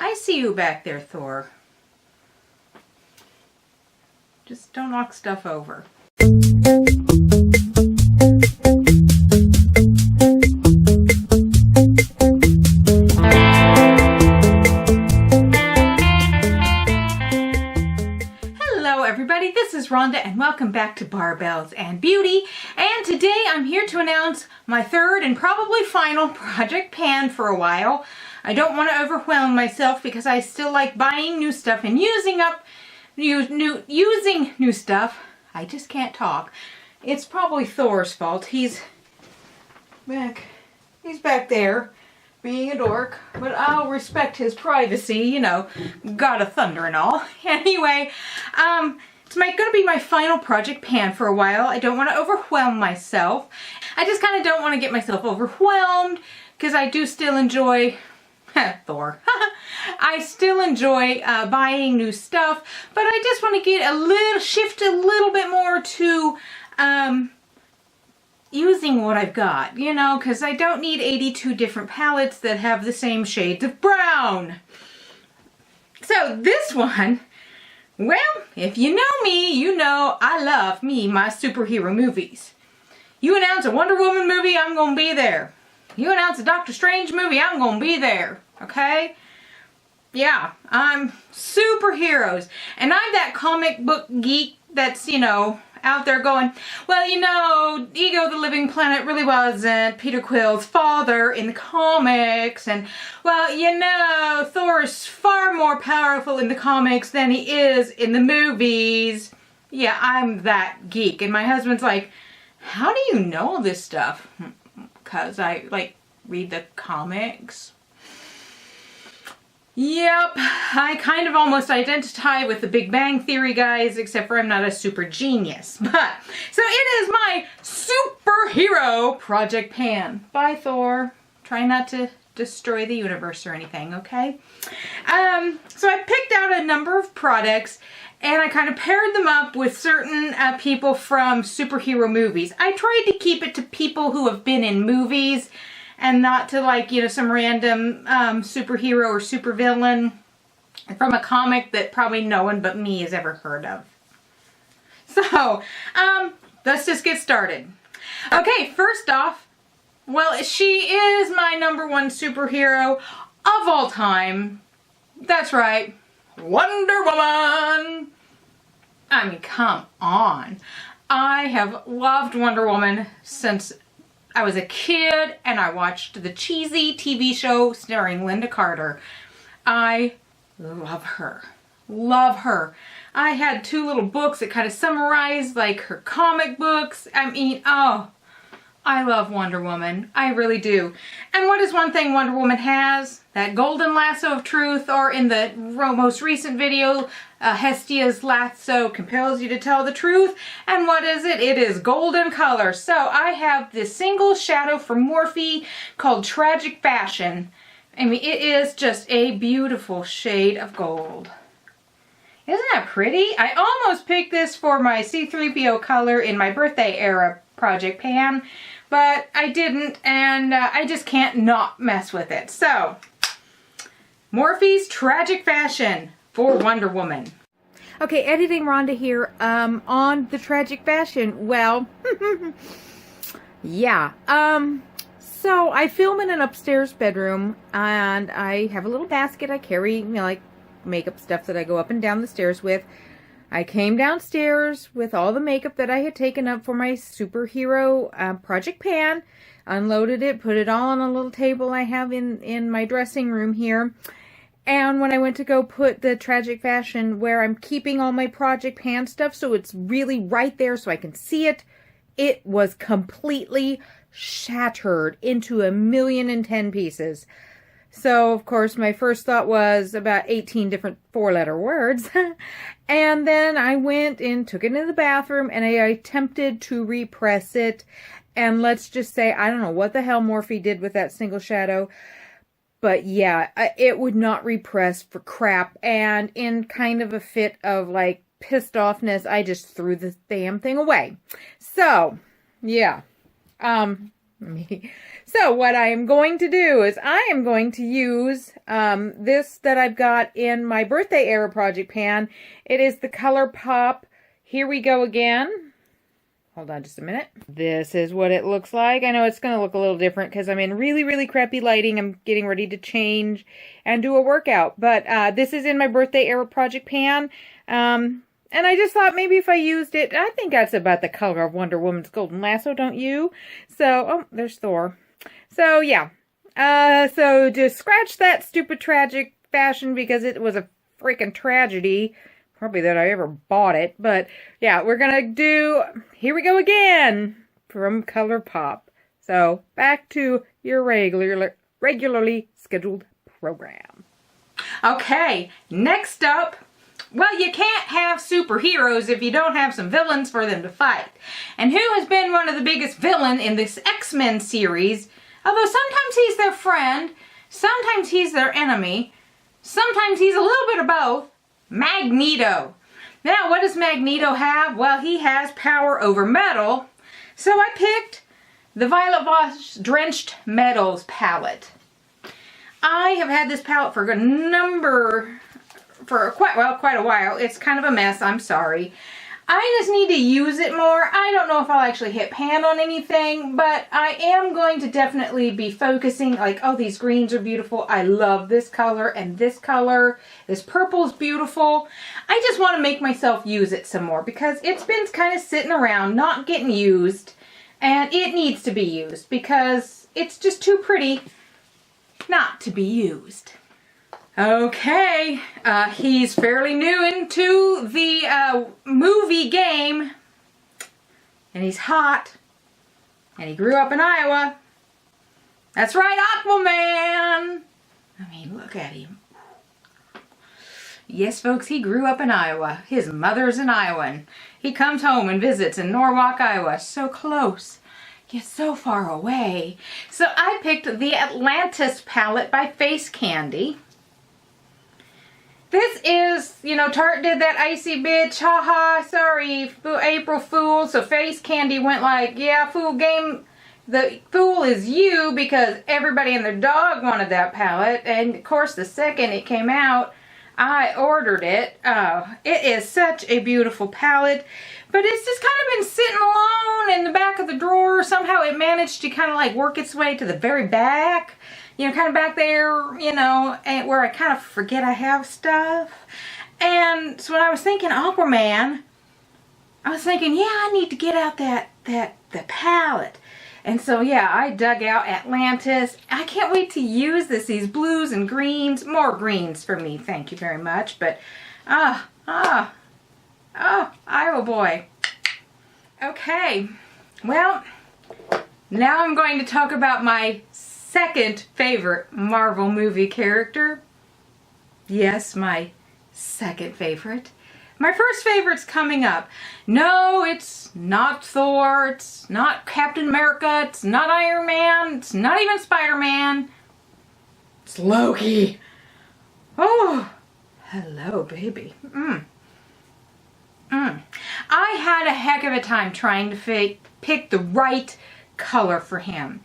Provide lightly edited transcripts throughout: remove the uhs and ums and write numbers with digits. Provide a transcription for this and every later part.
I see you back there, Thor. Just don't knock stuff over. This is Rhonda and welcome back to Barbells and Beauty, and today I'm here to announce my third and probably final project pan for a while. I don't want to overwhelm myself because I still like buying new stuff and using new stuff. I just can't talk. It's probably Thor's fault. He's back there being a dork, but I'll respect his privacy, you know, God of Thunder and all. Anyway, it's going to be my final project pan for a while. I don't want to overwhelm myself. I just kind of don't want to get myself overwhelmed because I do still enjoy Thor. I still enjoy buying new stuff, but I just want to get shift a little bit more to using what I've got, you know, because I don't need 82 different palettes that have the same shades of brown. So this one, well, if you know me, you know I love my superhero movies. You announce a Wonder Woman movie, I'm going to be there. You announce a Doctor Strange movie, I'm going to be there. Okay? Yeah, I'm superheroes. And I'm that comic book geek that's, you know, out there going, well, you know, Ego the Living Planet really wasn't Peter Quill's father in the comics, and, well, you know, Thor's far more powerful in the comics than he is in the movies. Yeah, I'm that geek. And my husband's like, how do you know this stuff? Because I, like, read the comics. Yep, I kind of almost identify with the Big Bang Theory guys, except for I'm not a super genius. But, so it is my superhero project pan by Thor. Try not to destroy the universe or anything, okay? So I picked out a number of products and I kind of paired them up with certain people from superhero movies. I tried to keep it to people who have been in movies and not to, like, you know, some random superhero or supervillain from a comic that probably no one but me has ever heard of. So, let's just get started. Okay, first off, well, she is my #1 superhero of all time. That's right, Wonder Woman! I mean, come on. I have loved Wonder Woman since I was a kid and I watched the cheesy TV show starring Linda Carter. I love her. Love her. I had 2 little books that kind of summarized like her comic books. I mean, oh, I love Wonder Woman. I really do. And what is one thing Wonder Woman has? That golden lasso of truth, or in the most recent video, Hestia's lasso compels you to tell the truth. And what is it? It is golden color. So I have this single shadow from Morphe called Tragic Fashion. I mean, it is just a beautiful shade of gold. Isn't that pretty? I almost picked this for my C3PO color in my birthday era project pan, but I didn't, and I just can't not mess with it. So, Morphe's Tragic Fashion for Wonder Woman. Okay, editing Rhonda here, on the Tragic Fashion. Well, yeah, so I film in an upstairs bedroom, and I have a little basket I carry, you know, like makeup stuff that I go up and down the stairs with. I came downstairs with all the makeup that I had taken up for my superhero project pan, unloaded it, put it all on a little table I have in my dressing room here. And when I went to go put the Tragic Fashion where I'm keeping all my project pan stuff so it's really right there so I can see it, it was completely shattered into 1,000,010 pieces. So, of course, my first thought was about 18 different 4-letter words. And then I went and took it into the bathroom and I attempted to repress it. And let's just say, I don't know what the hell Morphe did with that single shadow. But yeah, it would not repress for crap. And in kind of a fit of like pissed offness, I just threw the damn thing away. So, yeah. So what I am going to do is I am going to use this that I've got in my birthday era project pan. It is the ColourPop Here We Go Again. Hold on just a minute. This is what it looks like. I know it's going to look a little different because I'm in really, really crappy lighting. I'm getting ready to change and do a workout. But this is in my birthday era project pan. And I just thought maybe if I used it, I think that's about the color of Wonder Woman's Golden Lasso, don't you? So, oh, there's Thor. So, yeah. So just scratch that stupid tragic fashion because it was a freaking tragedy. Probably that I ever bought it. But, yeah, we're going to do Here We Go Again from ColourPop. So, back to your regularly scheduled program. Okay, next up. Well, you can't have superheroes if you don't have some villains for them to fight. And who has been one of the biggest villains in this X-Men series? Although sometimes he's their friend, sometimes he's their enemy, sometimes he's a little bit of both. Magneto. Now, what does Magneto have? Well, he has power over metal. So I picked the Violet Voss Drenched Metals palette. I have had this palette for quite a while. It's kind of a mess, I'm sorry. I just need to use it more. I don't know if I'll actually hit pan on anything, but I am going to definitely be focusing, like, oh, these greens are beautiful. I love this color and this color. This purple is beautiful. I just want to make myself use it some more because it's been kind of sitting around, not getting used, and it needs to be used because it's just too pretty not to be used. Okay, he's fairly new into the movie game, and he's hot, and he grew up in Iowa. That's right, Aquaman! I mean, look at him. Yes, folks, he grew up in Iowa. His mother's an Iowan. He comes home and visits in Norwalk, Iowa. So close, yet so far away. So I picked the Atlantis palette by Face Candy. This is, you know, Tarte did that icy bitch, haha, sorry, April Fool. So Face Candy went like, yeah, fool game, the fool is you because everybody and their dog wanted that palette. And of course, the second it came out, I ordered it. It is such a beautiful palette, but it's just kind of been sitting alone in the back of the drawer. Somehow it managed to kind of like work its way to the very back. You know, kind of back there, you know, and where I kind of forget I have stuff. And so when I was thinking Aquaman, I was thinking, yeah, I need to get out the palette. And so, yeah, I dug out Atlantis. I can't wait to use this, these blues and greens. More greens for me, thank you very much. But, Iowa boy. Okay, well, now I'm going to talk about my second favorite Marvel movie character. Yes, my second favorite. My first favorite's coming up. No, it's not Thor, it's not Captain America, it's not Iron Man, it's not even Spider-Man. It's Loki. Oh, hello, baby. I had a heck of a time trying to pick the right color for him.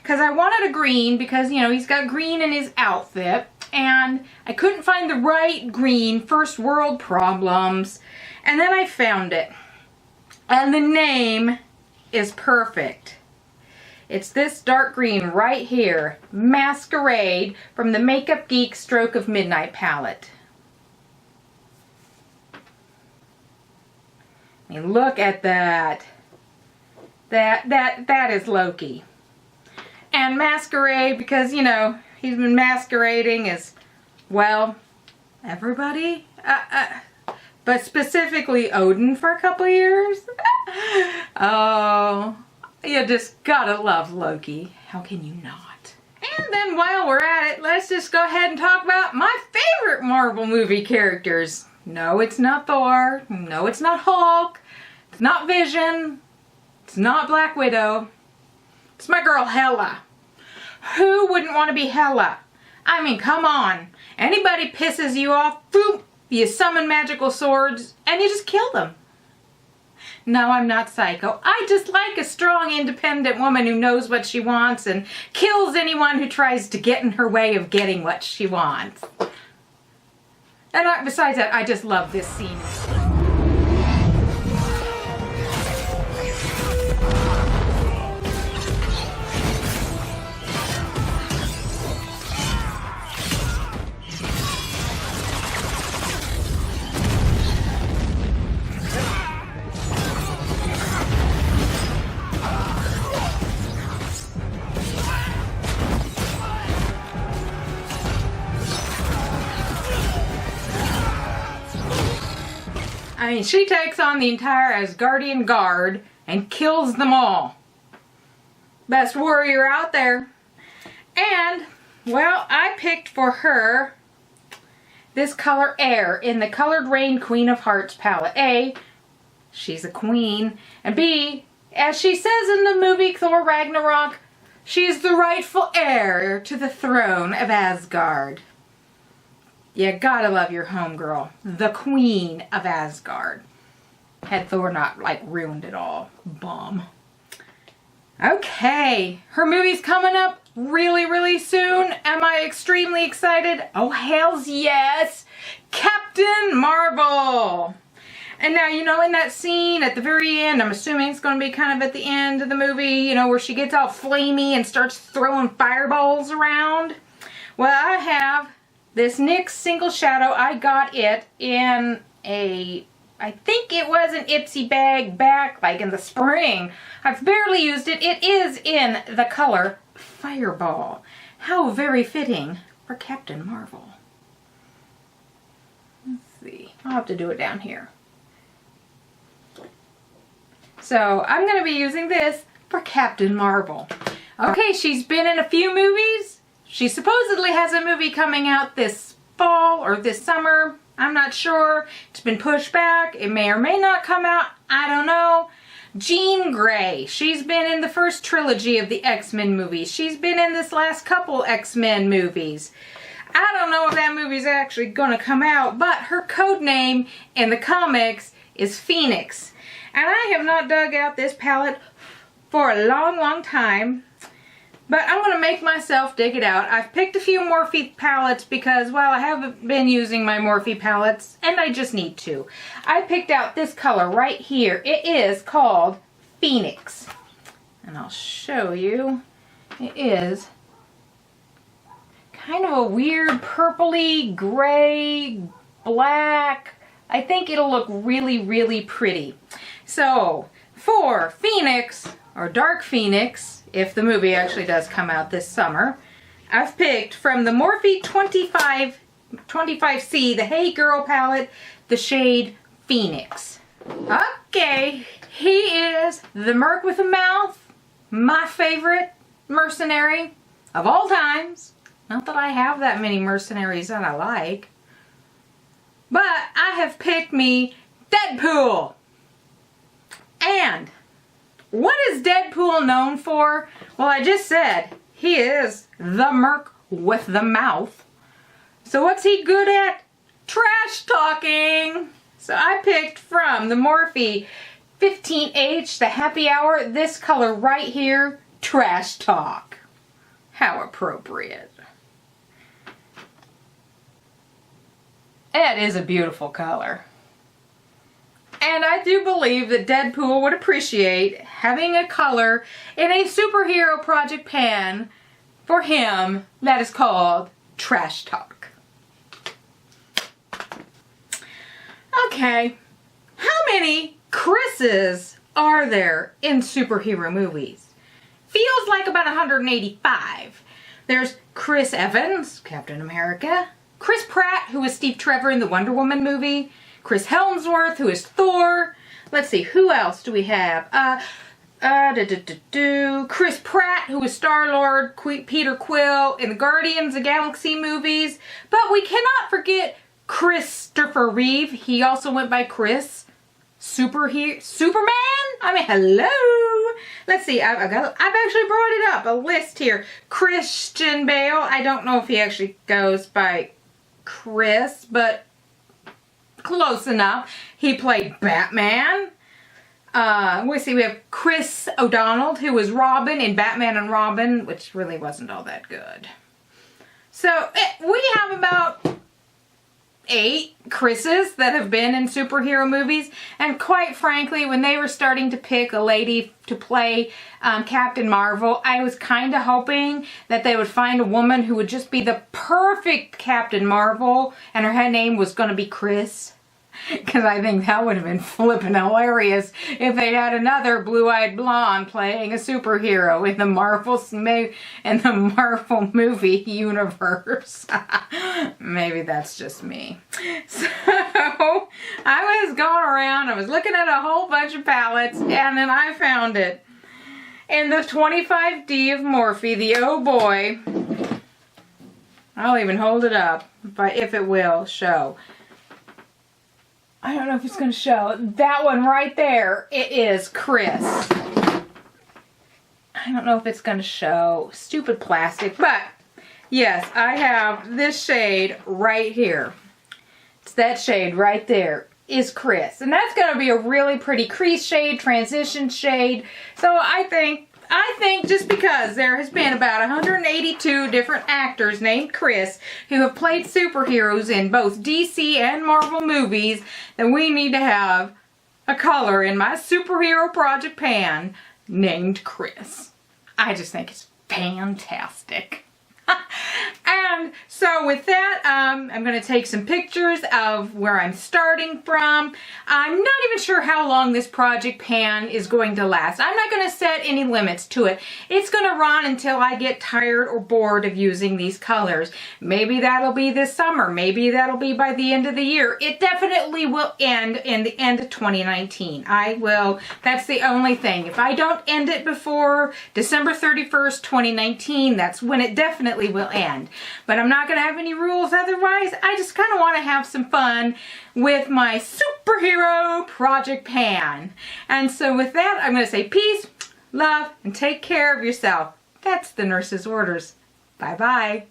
Because I wanted a green because, you know, he's got green in his outfit. And I couldn't find the right green, first world problems. And then I found it. And the name is perfect. It's this dark green right here. Masquerade from the Makeup Geek Stroke of Midnight palette. I mean, look at that. That is Loki. And Masquerade, because, you know, he's been masquerading as, well, everybody. But specifically Odin for a couple years. Oh, you just gotta love Loki. How can you not? And then while we're at it, let's just go ahead and talk about my favorite Marvel movie characters. No, it's not Thor. No, it's not Hulk. It's not Vision. It's not Black Widow. It's my girl Hela. Who wouldn't want to be Hela? I mean, come on. Anybody pisses you off, boom, you summon magical swords and you just kill them. No, I'm not psycho. I just like a strong, independent woman who knows what she wants and kills anyone who tries to get in her way of getting what she wants. And besides that, I just love this scene. I mean, she takes on the entire Asgardian guard and kills them all. Best warrior out there. And, well, I picked for her this color Air in the Colored Rain Queen of Hearts palette. A, she's a queen. And B, as she says in the movie Thor Ragnarok, she's the rightful heir to the throne of Asgard. You gotta love your homegirl, the Queen of Asgard. Had Thor not, like, ruined it all. Bum. Okay, her movie's coming up really, really soon. Am I extremely excited? Oh, hells yes! Captain Marvel! And now, you know, in that scene at the very end, I'm assuming it's going to be kind of at the end of the movie, you know, where she gets all flamey and starts throwing fireballs around. Well, I have this NYX single shadow. I got it in a, I think it was an Ipsy bag back like in the spring. I've barely used it. It is in the color Fireball. How very fitting for Captain Marvel. Let's see. I'll have to do it down here. So I'm going to be using this for Captain Marvel. Okay, she's been in a few movies. She supposedly has a movie coming out this fall or this summer. I'm not sure. It's been pushed back. It may or may not come out. I don't know. Jean Grey. She's been in the first trilogy of the X-Men movies. She's been in this last couple X-Men movies. I don't know if that movie's actually going to come out, but her code name in the comics is Phoenix. And I have not dug out this palette for a long, long time. But I'm going to make myself dig it out. I've picked a few Morphe palettes because, well, I haven't been using my Morphe palettes, and I just need to. I picked out this color right here. It is called Phoenix. And I'll show you. It is kind of a weird purpley, gray, black. I think it'll look really, really pretty. So, for Phoenix, or Dark Phoenix, if the movie actually does come out this summer, I've picked from the Morphe 25C, the Hey Girl palette, the shade Phoenix. Okay, he is the Merc with a Mouth, my favorite mercenary of all times. Not that I have that many mercenaries that I like. But I have picked me Deadpool. And what is Deadpool known for? Well, I just said he is the Merc with the Mouth. So what's he good at? Trash talking. So I picked from the Morphe 15H, the Happy Hour, this color right here, Trash Talk. How appropriate. It is a beautiful color. And I do believe that Deadpool would appreciate having a color in a superhero project pan for him that is called Trash Talk. Okay, how many Chris's are there in superhero movies? Feels like about 185. There's Chris Evans, Captain America. Chris Pratt, who is Steve Trevor in the Wonder Woman movie. Chris Helmsworth, who is Thor. Let's see, who else do we have? Chris Pratt, who is Star-Lord, Peter Quill in the Guardians of the Galaxy movies. But we cannot forget Christopher Reeve. He also went by Chris. Superman? I mean, hello. Let's see, I've actually brought it up, a list here. Christian Bale. I don't know if he actually goes by Chris, but close enough. He played Batman. We see we have Chris O'Donnell, who was Robin in Batman and Robin, which really wasn't all that good. So we have about 8 Chris's that have been in superhero movies, and quite frankly, when they were starting to pick a lady to play Captain Marvel, I was kind of hoping that they would find a woman who would just be the perfect Captain Marvel, and her name was going to be Chris. Because I think that would have been flippin' hilarious if they had another blue-eyed blonde playing a superhero in the Marvel movie universe. Maybe that's just me. So I was going around, I was looking at a whole bunch of palettes, and then I found it. In the 25D of Morphe, the Oh Boy, I'll even hold it up, but if it will show. I don't know if it's going to show. That one right there, it is Chris. I don't know if it's going to show. Stupid plastic. But, yes, I have this shade right here. It's that shade right there is Chris. And that's going to be a really pretty crease shade, transition shade. So I think just because there has been about 182 different actors named Chris who have played superheroes in both DC and Marvel movies, then we need to have a color in my superhero project pan named Chris. I just think it's fantastic. And so with that, I'm going to take some pictures of where I'm starting from. I'm not even sure how long this project pan is going to last. I'm not going to set any limits to it. It's going to run until I get tired or bored of using these colors. Maybe that'll be this summer. Maybe that'll be by the end of the year. It definitely will end in the end of 2019. That's the only thing. If I don't end it before December 31st, 2019, that's when it definitely will end. But I'm not going to have any rules otherwise. I just kind of want to have some fun with my superhero project pan. And so with that, I'm going to say peace, love, and take care of yourself. That's the nurse's orders. Bye-bye.